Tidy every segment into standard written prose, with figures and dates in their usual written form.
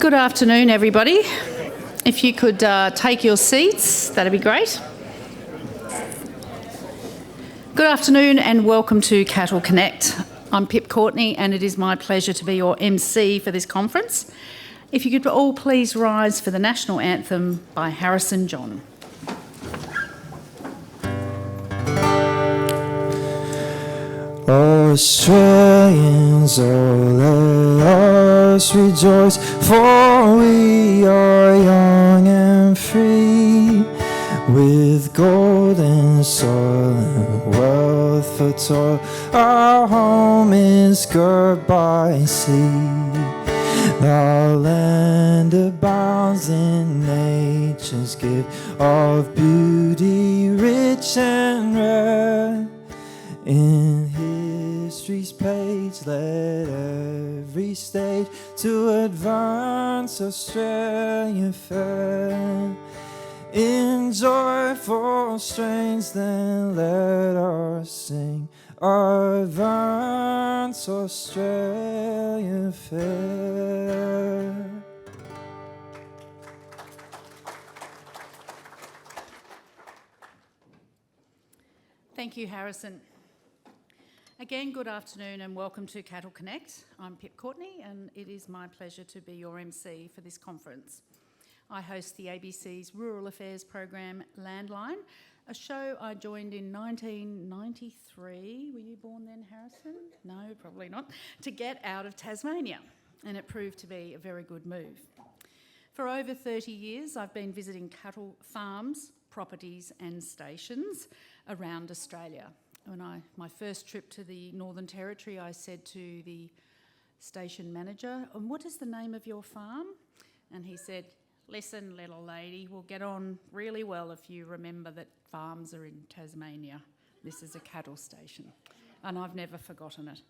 Good afternoon, everybody. If you could take your seats, that'd be great. Good afternoon and welcome to Cattle Connect. I'm Pip Courtney and it is my pleasure to be your MC for this conference. If you could all please rise for the National Anthem by Harrison John. Australians, oh let us rejoice, for we are young and free, with gold and soil and wealth for toil. Our home is girt by sea. Our land abounds in nature's gift of beauty, rich and rare. In history's page, let every stage to advance Australia fair. In joyful strains, then let us sing, advance Australia fair. Thank you, Harrison. Again, good afternoon and welcome to Cattle Connect. I'm Pip Courtney and it is my pleasure to be your MC for this conference. I host the ABC's Rural Affairs program Landline, a show I joined in 1993. Were you born then, Harrison? No, probably not. To get out of Tasmania, and it proved to be a very good move. For over 30 years, I've been visiting cattle farms, properties and stations around Australia. My first trip to the Northern Territory, I said to the station manager, "What is the name of your farm?" And he said, "Listen, little lady, we'll get on really well if you remember that farms are in Tasmania. This is a cattle station." And I've never forgotten it.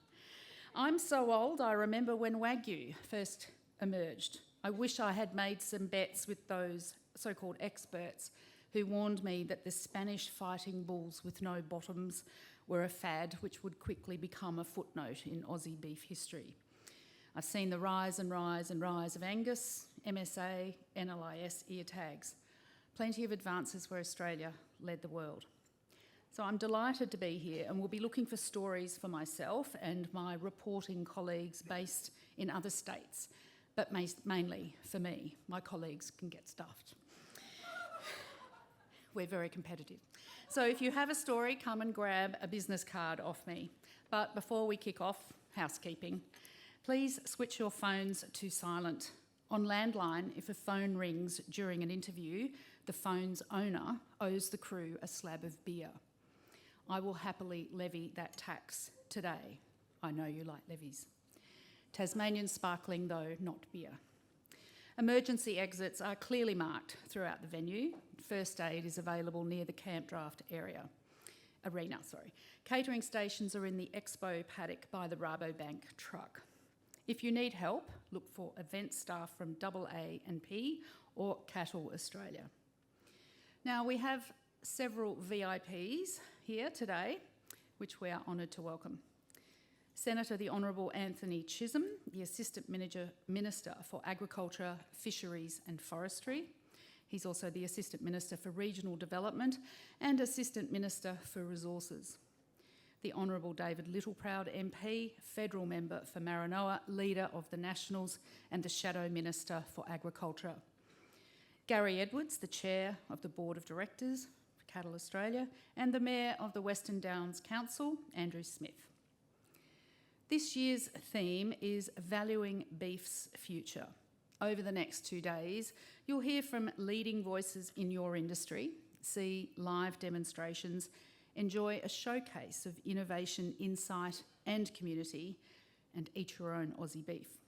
I'm so old, I remember when Wagyu first emerged. I wish I had made some bets with those so-called experts who warned me that the Spanish fighting bulls with no bottoms were a fad which would quickly become a footnote in Aussie beef history. I've seen the rise and rise and rise of Angus, MSA, NLIS ear tags. Plenty of advances where Australia led the world. So I'm delighted to be here and will be looking for stories for myself and my reporting colleagues based in other states, but mainly for me. My colleagues can get stuffed. We're very competitive. So if you have a story, come and grab a business card off me. But before we kick off, housekeeping, please switch your phones to silent. On Landline, if a phone rings during an interview, the phone's owner owes the crew a slab of beer. I will happily levy that tax today. I know you like levies. Tasmanian sparkling though, not beer. Emergency exits are clearly marked throughout the venue. First aid is available near the camp draft arena. Catering stations are in the expo paddock by the Rabobank truck. If you need help, look for event staff from AA&P or Cattle Australia. Now we have several VIPs here today, which we are honoured to welcome. Senator the Honourable Anthony Chisholm, the Assistant Minister for Agriculture, Fisheries and Forestry. He's also the Assistant Minister for Regional Development and Assistant Minister for Resources. The Honourable David Littleproud MP, Federal Member for Maranoa, Leader of the Nationals and the Shadow Minister for Agriculture. Gary Edwards, the Chair of the Board of Directors for Cattle Australia, and the Mayor of the Western Downs Council, Andrew Smith. This year's theme is Valuing Beef's Future. Over the next 2 days, you'll hear from leading voices in your industry, see live demonstrations, enjoy a showcase of innovation, insight and community, and eat your own Aussie beef.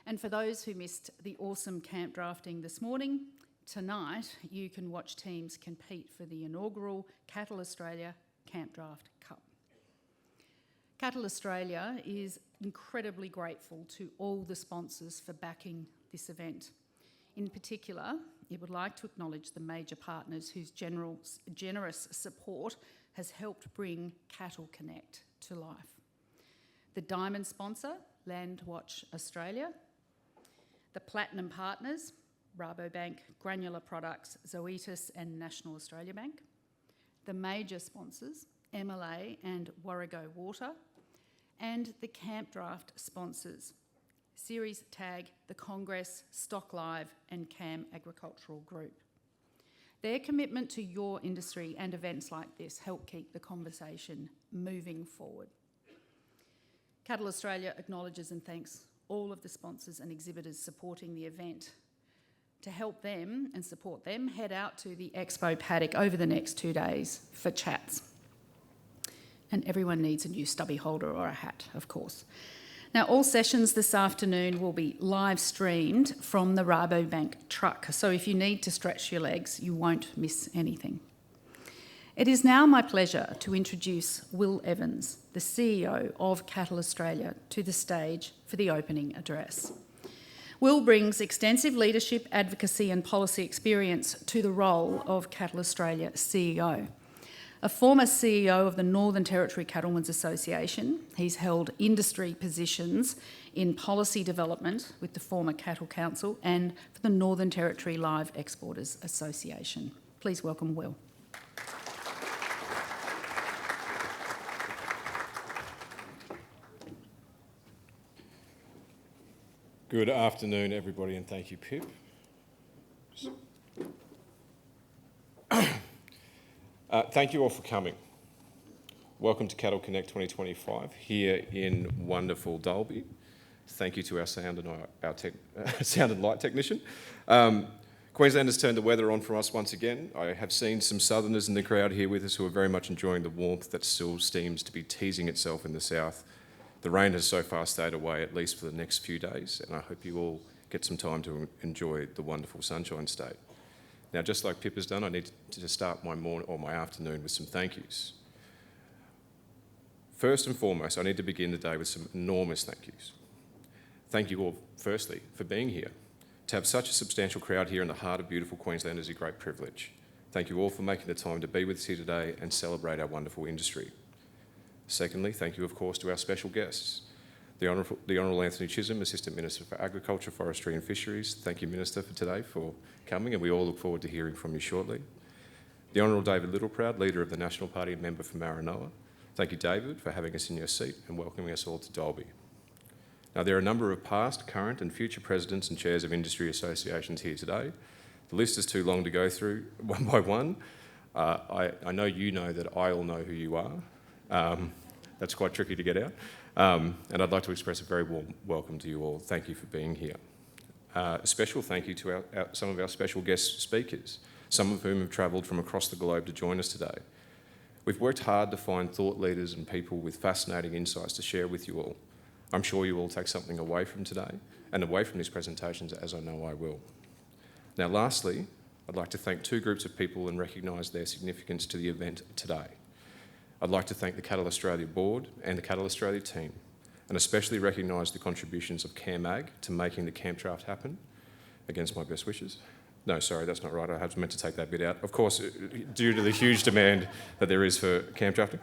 And for those who missed the awesome camp drafting this morning, tonight you can watch teams compete for the inaugural Cattle Australia Camp Draft Cup. Cattle Australia is incredibly grateful to all the sponsors for backing this event. In particular, it would like to acknowledge the major partners whose generous support has helped bring Cattle Connect to life. The diamond sponsor, Landwatch Australia, the The Platinum Partners, Rabobank, Granular Products, Zoetis and National Australia Bank. The major sponsors, MLA and Warrego Water. And the Camp Draft sponsors, Series Tag, The Congress, Stock Live and Cam Agricultural Group. Their commitment to your industry and events like this help keep the conversation moving forward. Cattle Australia acknowledges and thanks all of the sponsors and exhibitors supporting the event. To help them and support them, head out to the Expo paddock over the next 2 days for chats. And everyone needs a new stubby holder or a hat, of course. Now, all sessions this afternoon will be live streamed from the Rabobank truck, so if you need to stretch your legs, you won't miss anything. It is now my pleasure to introduce Will Evans, the CEO of Cattle Australia, to the stage for the opening address. Will brings extensive leadership, advocacy and policy experience to the role of Cattle Australia CEO. A former CEO of the Northern Territory Cattlemen's Association, he's held industry positions in policy development with the former Cattle Council and for the Northern Territory Live Exporters Association. Please welcome Will. Good afternoon, everybody, and thank you, Pip. Thank you all for coming. Welcome to Cattle Connect 2025 here in wonderful Dalby. Thank you to our sound and light technician. Queensland has turned the weather on for us once again. I have seen some southerners in the crowd here with us who are very much enjoying the warmth that still seems to be teasing itself in the south. The rain has so far stayed away, at least for the next few days, and I hope you all get some time to enjoy the wonderful sunshine state. Now, just like Pip has done, I need to start my morning or my afternoon with some thank yous. First and foremost, I need to begin the day with some enormous thank yous. Thank you all, firstly, for being here. To have such a substantial crowd here in the heart of beautiful Queensland is a great privilege. Thank you all for making the time to be with us here today and celebrate our wonderful industry. Secondly, thank you, of course, to our special guests. The Honourable Anthony Chisholm, Assistant Minister for Agriculture, Forestry and Fisheries. Thank you, Minister, for today, for coming, and we all look forward to hearing from you shortly. The Honourable David Littleproud, Leader of the National Party and Member for Maranoa. Thank you, David, for having us in your seat and welcoming us all to Dalby. Now, there are a number of past, current and future presidents and chairs of industry associations here today. The list is too long to go through one by one. I know you know that I all know who you are. That's quite tricky to get out. And I'd like to express a very warm welcome to you all. Thank you for being here. A special thank you to some of our special guest speakers, some of whom have travelled from across the globe to join us today. We've worked hard to find thought leaders and people with fascinating insights to share with you all. I'm sure you all take something away from today and away from these presentations, as I know I will. Now, lastly, I'd like to thank two groups of people and recognise their significance to the event today. I'd like to thank the Cattle Australia Board and the Cattle Australia team, and especially recognise the contributions of CamAg to making the camp draft happen, against my best wishes. No, sorry, that's not right. I had meant to take that bit out. Of course, due to the huge demand that there is for camp drafting.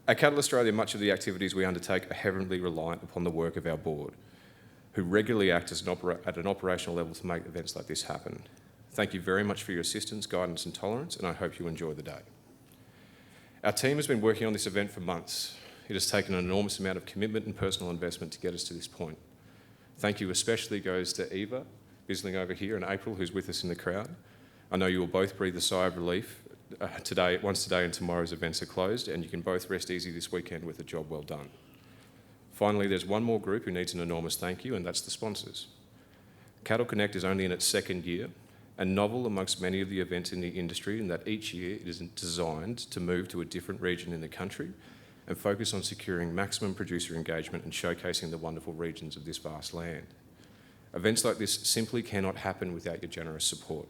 At Cattle Australia, much of the activities we undertake are heavily reliant upon the work of our board, who regularly act at an operational level to make events like this happen. Thank you very much for your assistance, guidance and tolerance, and I hope you enjoy the day. Our team has been working on this event for months. It has taken an enormous amount of commitment and personal investment to get us to this point. Thank you especially goes to Eva Bisling over here and April, who's with us in the crowd. I know you will both breathe a sigh of relief once today and tomorrow's events are closed, and you can both rest easy this weekend with a job well done. Finally, there's one more group who needs an enormous thank you, and that's the sponsors. Cattle Connect is only in its second year, and novel amongst many of the events in the industry, in that each year it is designed to move to a different region in the country and focus on securing maximum producer engagement and showcasing the wonderful regions of this vast land. Events like this simply cannot happen without your generous support.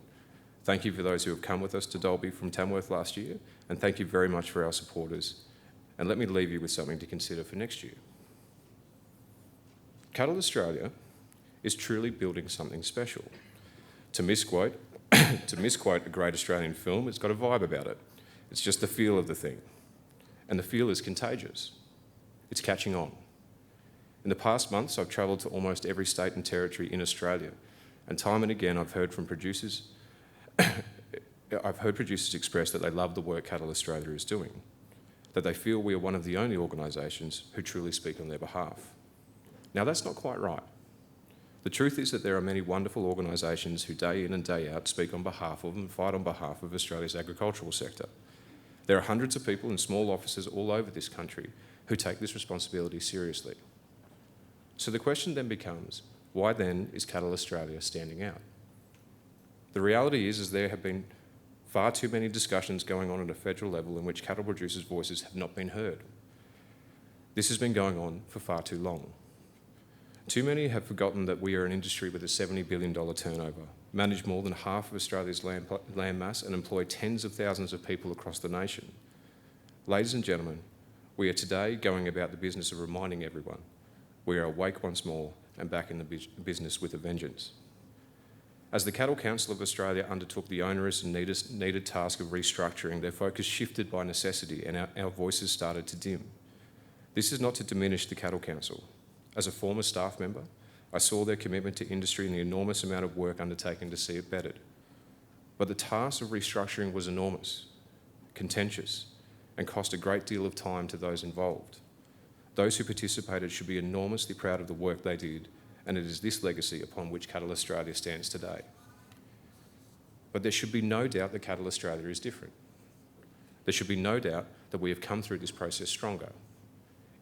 Thank you for those who have come with us to Dalby from Tamworth last year, and thank you very much for our supporters. And let me leave you with something to consider for next year. Cattle Australia is truly building something special. To misquote a great Australian film, it's got a vibe about it. It's just the feel of the thing. And the feel is contagious. It's catching on. In the past months, I've travelled to almost every state and territory in Australia, and time and again I've heard producers express that they love the work Cattle Australia is doing, that they feel we are one of the only organisations who truly speak on their behalf. Now, that's not quite right. The truth is that there are many wonderful organisations who day in and day out speak on behalf of and fight on behalf of Australia's agricultural sector. There are hundreds of people in small offices all over this country who take this responsibility seriously. So the question then becomes, why then is Cattle Australia standing out? The reality is there have been far too many discussions going on at a federal level in which cattle producers' voices have not been heard. This has been going on for far too long. Too many have forgotten that we are an industry with a $70 billion turnover, manage more than half of Australia's land mass and employ tens of thousands of people across the nation. Ladies and gentlemen, we are today going about the business of reminding everyone we are awake once more and back in the business with a vengeance. As the Cattle Council of Australia undertook the onerous and needed task of restructuring, their focus shifted by necessity and our voices started to dim. This is not to diminish the Cattle Council. As a former staff member, I saw their commitment to industry and the enormous amount of work undertaken to see it bettered. But the task of restructuring was enormous, contentious, and cost a great deal of time to those involved. Those who participated should be enormously proud of the work they did, and it is this legacy upon which Cattle Australia stands today. But there should be no doubt that Cattle Australia is different. There should be no doubt that we have come through this process stronger.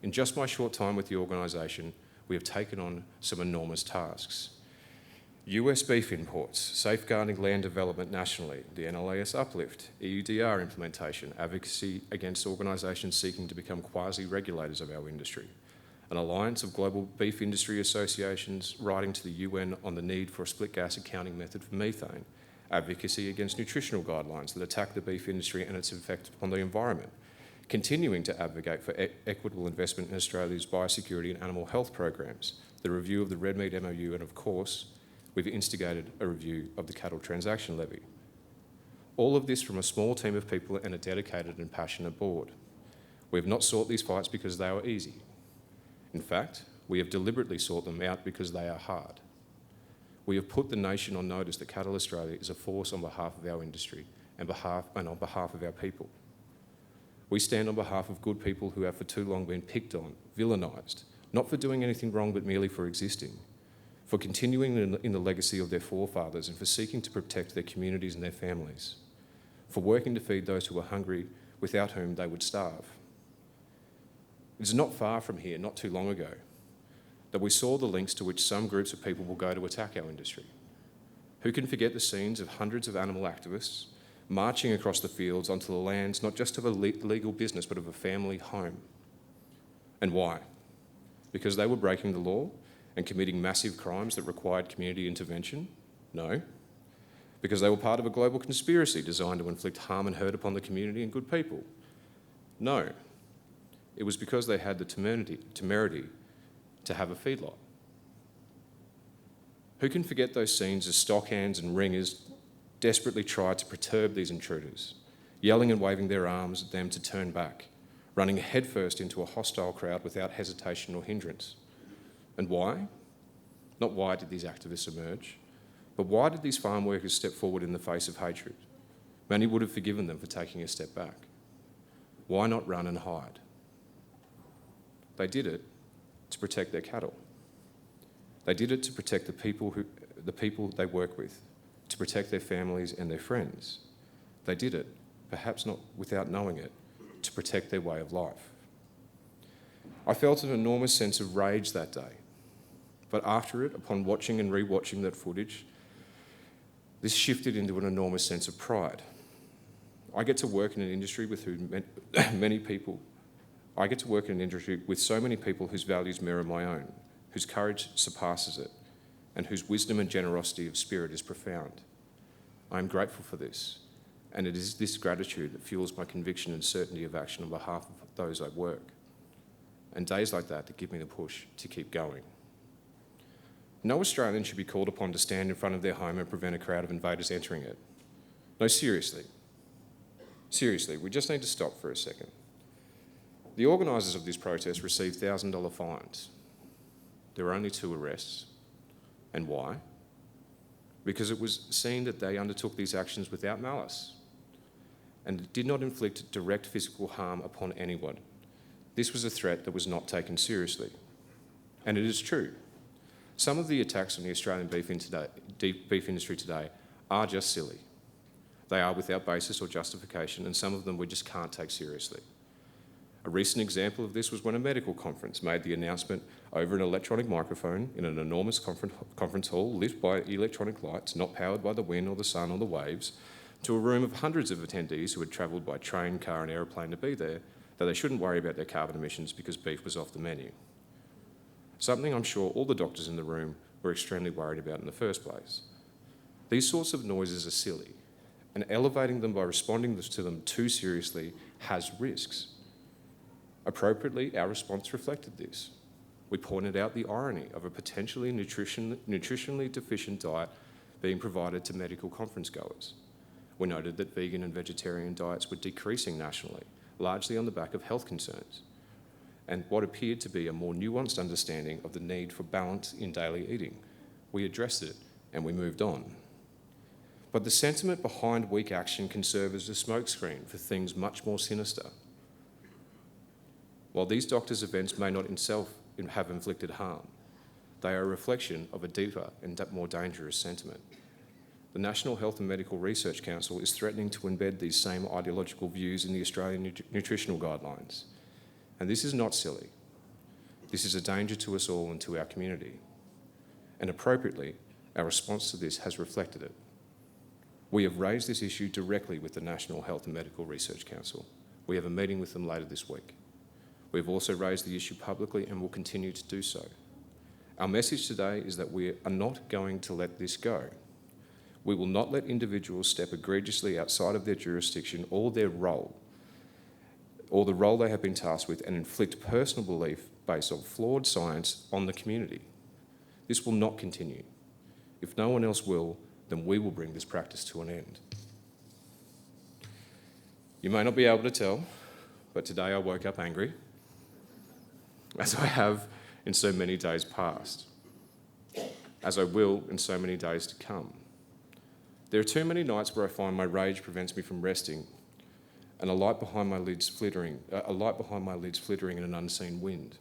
In just my short time with the organisation, we have taken on some enormous tasks. US beef imports, safeguarding land development nationally, the NLAS uplift, EUDR implementation, advocacy against organisations seeking to become quasi-regulators of our industry, an alliance of global beef industry associations writing to the UN on the need for a split gas accounting method for methane, advocacy against nutritional guidelines that attack the beef industry and its effect upon the environment, continuing to advocate for equitable investment in Australia's biosecurity and animal health programs, the review of the Red Meat MOU, and of course, we've instigated a review of the cattle transaction levy. All of this from a small team of people and a dedicated and passionate board. We have not sought these fights because they were easy. In fact, we have deliberately sought them out because they are hard. We have put the nation on notice that Cattle Australia is a force on behalf of our industry and on behalf of our people. We stand on behalf of good people who have for too long been picked on, villainised, not for doing anything wrong but merely for existing, for continuing in the legacy of their forefathers and for seeking to protect their communities and their families, for working to feed those who are hungry without whom they would starve. It is not far from here, not too long ago, that we saw the lengths to which some groups of people will go to attack our industry. Who can forget the scenes of hundreds of animal activists marching across the fields onto the lands not just of a legal business but of a family home? And why? Because they were breaking the law and committing massive crimes that required community intervention? No. Because they were part of a global conspiracy designed to inflict harm and hurt upon the community and good people? No. It was because they had the temerity to have a feedlot. Who can forget those scenes as stockhands and ringers desperately tried to perturb these intruders, yelling and waving their arms at them to turn back, running headfirst into a hostile crowd without hesitation or hindrance? And why? Not why did these activists emerge, but why did these farm workers step forward in the face of hatred? Many would have forgiven them for taking a step back. Why not run and hide? They did it to protect their cattle. They did it to protect the people they work with, to protect their families and their friends. They did it, perhaps not without knowing it, to protect their way of life. I felt an enormous sense of rage that day, but after it, upon watching and re-watching that footage, this shifted into an enormous sense of pride. I get to work in an industry with so many people whose values mirror my own, whose courage surpasses it, and whose wisdom and generosity of spirit is profound. I am grateful for this, and it is this gratitude that fuels my conviction and certainty of action on behalf of those I work. And days like that give me the push to keep going. No Australian should be called upon to stand in front of their home and prevent a crowd of invaders entering it. No, seriously. Seriously, we just need to stop for a second. The organisers of this protest received $1,000 fines. there were only 2 arrests. And why? Because it was seen that they undertook these actions without malice and did not inflict direct physical harm upon anyone. This was a threat that was not taken seriously. And it is true. Some of the attacks on the Australian beef industry today are just silly. They are without basis or justification, and some of them we just can't take seriously. A recent example of this was when a medical conference made the announcement over an electronic microphone in an enormous conference hall lit by electronic lights, not powered by the wind or the sun or the waves, to a room of hundreds of attendees who had travelled by train, car and aeroplane to be there, that they shouldn't worry about their carbon emissions because beef was off the menu. Something I'm sure all the doctors in the room were extremely worried about in the first place. These sorts of noises are silly, and elevating them by responding to them too seriously has risks. Appropriately, our response reflected this. We pointed out the irony of a potentially nutritionally deficient diet being provided to medical conference goers. We noted that vegan and vegetarian diets were decreasing nationally, largely on the back of health concerns, and what appeared to be a more nuanced understanding of the need for balance in daily eating. We addressed it and we moved on. But the sentiment behind weak action can serve as a smokescreen for things much more sinister. While these doctors' events may not in itself have inflicted harm, they are a reflection of a deeper and more dangerous sentiment. The National Health and Medical Research Council is threatening to embed these same ideological views in the Australian nutritional guidelines. And this is not silly. This is a danger to us all and to our community. And appropriately, our response to this has reflected it. We have raised this issue directly with the National Health and Medical Research Council. We have a meeting with them later this week. We have also raised the issue publicly and will continue to do so. Our message today is that we are not going to let this go. We will not let individuals step egregiously outside of their jurisdiction or their role, or the role they have been tasked with, and inflict personal belief based on flawed science on the community. This will not continue. If no one else will, then we will bring this practice to an end. You may not be able to tell, but today I woke up angry, as I have in so many days past, as I will in so many days to come. There are too many nights where I find my rage prevents me from resting, and a light behind my lids flittering in an unseen wind.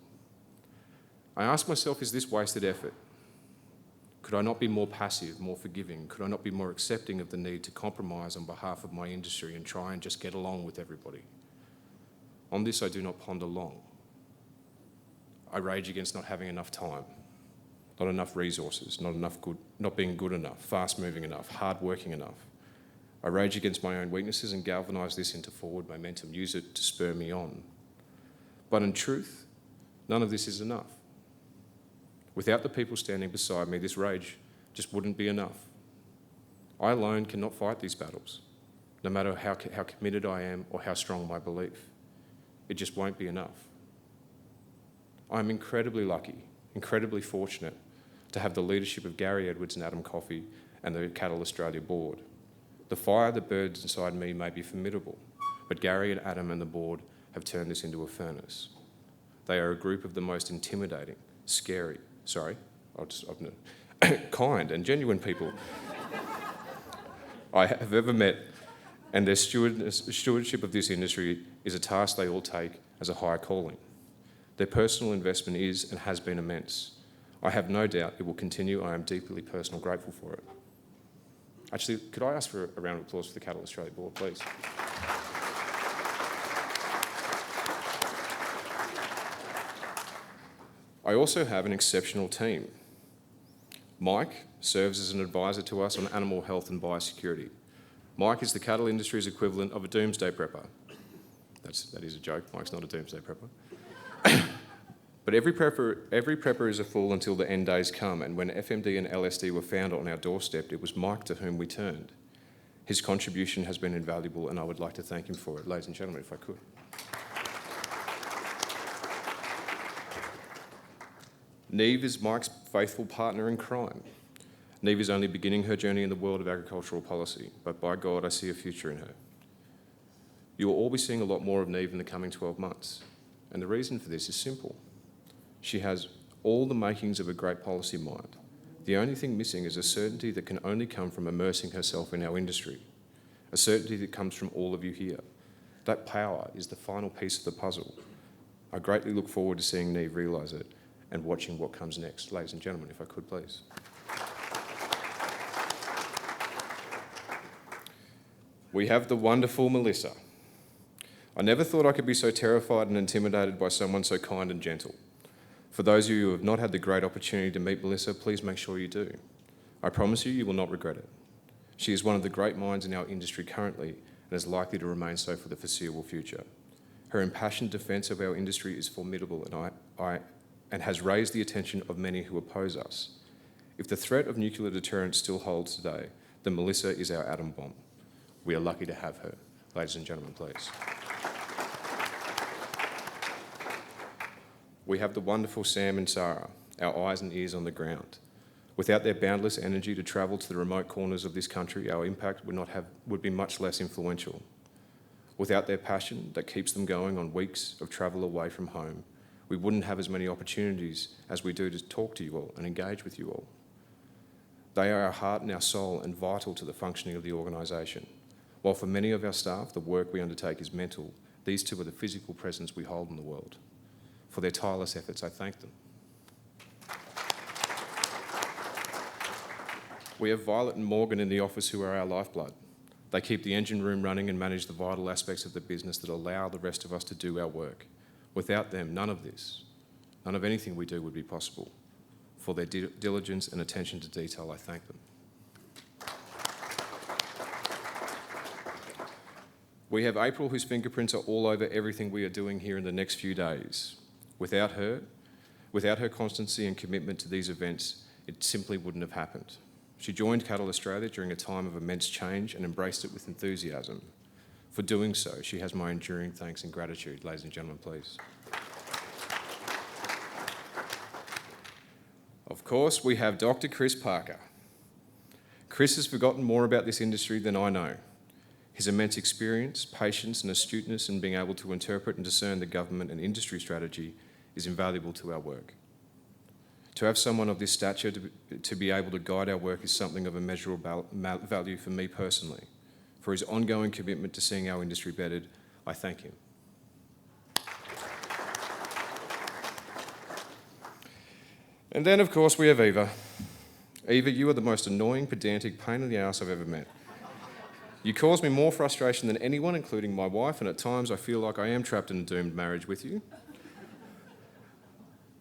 I ask myself, is this wasted effort? Could I not be more passive, more forgiving? Could I not be more accepting of the need to compromise on behalf of my industry and try and just get along with everybody? On this I do not ponder long. I rage against not having enough time, not enough resources, not being good enough, fast-moving enough, hard-working enough. I rage against my own weaknesses and galvanise this into forward momentum, use it to spur me on. But in truth, none of this is enough. Without the people standing beside me, this rage just wouldn't be enough. I alone cannot fight these battles, no matter how committed I am or how strong my belief. It just won't be enough. I'm incredibly lucky, incredibly fortunate to have the leadership of Gary Edwards and Adam Coffey and the Cattle Australia board. The fire that burns inside me may be formidable, but Gary and Adam and the board have turned this into a furnace. They are a group of the most intimidating, kind and genuine people I have ever met, and their stewardship of this industry is a task they all take as a high calling. Their personal investment is and has been immense. I have no doubt it will continue. I am deeply personally grateful for it. Actually, could I ask for a round of applause for the Cattle Australia board, please? I also have an exceptional team. Mike serves as an advisor to us on animal health and biosecurity. Mike is the cattle industry's equivalent of a doomsday prepper. That is a joke. Mike's not a doomsday prepper. But every prepper is a fool until the end days come, and when FMD and LSD were found on our doorstep, it was Mike to whom we turned. His contribution has been invaluable, and I would like to thank him for it. Ladies and gentlemen, if I could. Neve is Mike's faithful partner in crime. Neve is only beginning her journey in the world of agricultural policy, but by God, I see a future in her. You will all be seeing a lot more of Neve in the coming 12 months, and the reason for this is simple. She has all the makings of a great policy mind. The only thing missing is a certainty that can only come from immersing herself in our industry, a certainty that comes from all of you here. That power is the final piece of the puzzle. I greatly look forward to seeing Neve realise it and watching what comes next. Ladies and gentlemen, if I could please. We have the wonderful Melissa. I never thought I could be so terrified and intimidated by someone so kind and gentle. For those of you who have not had the great opportunity to meet Melissa, please make sure you do. I promise you, you will not regret it. She is one of the great minds in our industry currently and is likely to remain so for the foreseeable future. Her impassioned defence of our industry is formidable and has raised the attention of many who oppose us. If the threat of nuclear deterrence still holds today, then Melissa is our atom bomb. We are lucky to have her. Ladies and gentlemen, please. We have the wonderful Sam and Sarah, our eyes and ears on the ground. Without their boundless energy to travel to the remote corners of this country, our impact would be much less influential. Without their passion that keeps them going on weeks of travel away from home, we wouldn't have as many opportunities as we do to talk to you all and engage with you all. They are our heart and our soul and vital to the functioning of the organisation. While for many of our staff, the work we undertake is mental, these two are the physical presence we hold in the world. For their tireless efforts, I thank them. We have Violet and Morgan in the office who are our lifeblood. They keep the engine room running and manage the vital aspects of the business that allow the rest of us to do our work. Without them, none of this, none of anything we do would be possible. For their diligence and attention to detail, I thank them. We have April, whose fingerprints are all over everything we are doing here in the next few days. Without her constancy and commitment to these events, it simply wouldn't have happened. She joined Cattle Australia during a time of immense change and embraced it with enthusiasm. For doing so, she has my enduring thanks and gratitude. Ladies and gentlemen, please. Of course, we have Dr. Chris Parker. Chris has forgotten more about this industry than I know. His immense experience, patience and astuteness in being able to interpret and discern the government and industry strategy is invaluable to our work. To have someone of this stature to be able to guide our work is something of immeasurable value for me personally. For his ongoing commitment to seeing our industry bettered, I thank him. And then, of course, we have Eva. Eva, you are the most annoying, pedantic pain in the ass I've ever met. You cause me more frustration than anyone, including my wife, and at times I feel like I am trapped in a doomed marriage with you.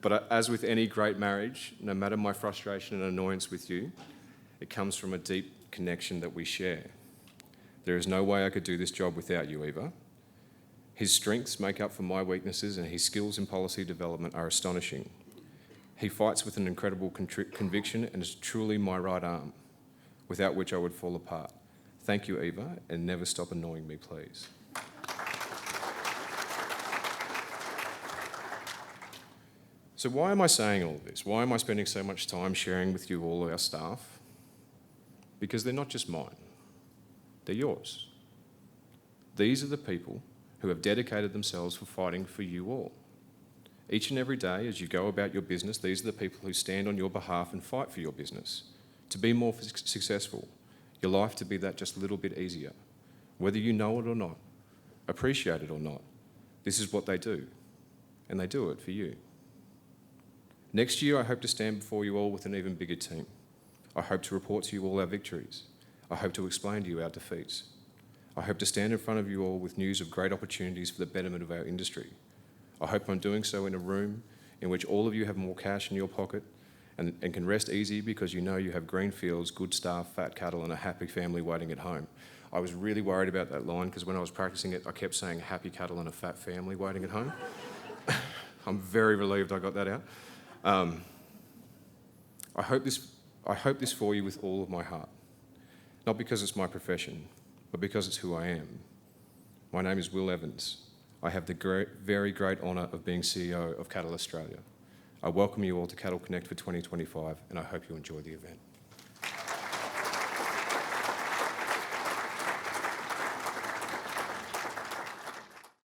But as with any great marriage, no matter my frustration and annoyance with you, it comes from a deep connection that we share. There is no way I could do this job without you, Eva. His strengths make up for my weaknesses and his skills in policy development are astonishing. He fights with an incredible conviction and is truly my right arm, without which I would fall apart. Thank you, Eva, and never stop annoying me, please. So why am I saying all of this? Why am I spending so much time sharing with you all our staff? Because they're not just mine, they're yours. These are the people who have dedicated themselves for fighting for you all. Each and every day as you go about your business, these are the people who stand on your behalf and fight for your business to be more successful, your life to be that just a little bit easier. Whether you know it or not, appreciate it or not, this is what they do, and they do it for you. Next year, I hope to stand before you all with an even bigger team. I hope to report to you all our victories. I hope to explain to you our defeats. I hope to stand in front of you all with news of great opportunities for the betterment of our industry. I hope I'm doing so in a room in which all of you have more cash in your pocket and can rest easy because you know you have green fields, good staff, fat cattle and a happy family waiting at home. I was really worried about that line because when I was practicing it, I kept saying happy cattle and a fat family waiting at home. I'm very relieved I got that out. I hope this for you with all of my heart. Not because it's my profession, but because it's who I am. My name is Will Evans. I have the very great honour of being CEO of Cattle Australia. I welcome you all to Cattle Connect for 2025 and I hope you enjoy the event.